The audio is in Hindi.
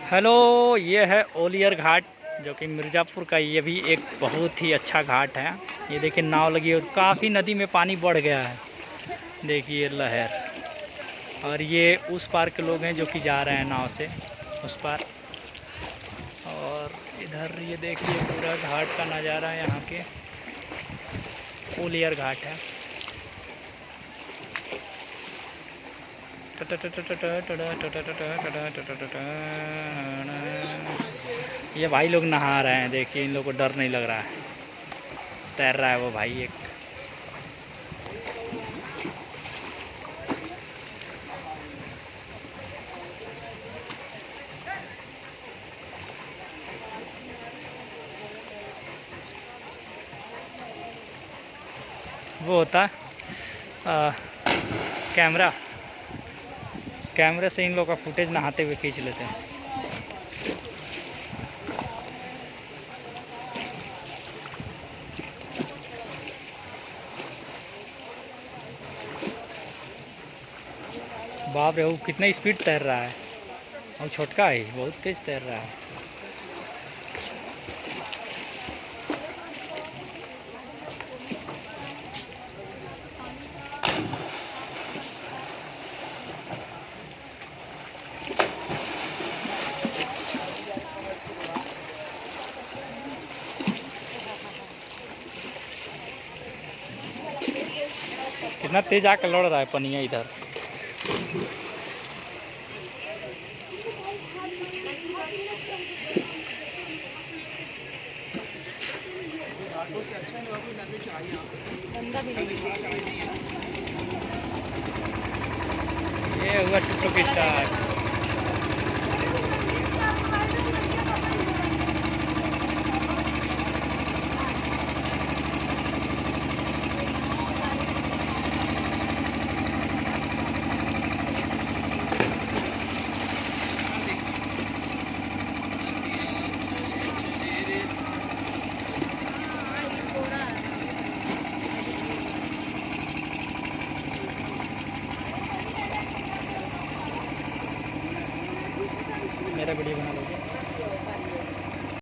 हेलो, ये है ओलियर घाट जो कि मिर्ज़ापुर का। ये भी एक बहुत ही अच्छा घाट है। ये देखिए नाव लगी है और काफ़ी नदी में पानी बढ़ गया है। देखिए लहर। और ये उस पार के लोग हैं जो कि जा रहे हैं नाव से उस पार। और इधर ये देखिए पूरा घाट का नज़ारा है। यहाँ के ओलियर घाट है। ये भाई लोग नहा रहे हैं। देखिए इन लोगों को डर नहीं लग रहा है। तैर रहा है वो भाई एक। वो होता है कैमरा। कैमरे से इन लोग का फुटेज नहाते हुए खींच लेते हैं। बाप रे, वो कितना स्पीड तैर रहा है। और छोटका है, बहुत तेज तैर रहा है। कितना तेज आकर लड़ रहा है पनिया इधर। ये हुआ टुकटुक स्टार्ट। मेरा वीडियो बना लो।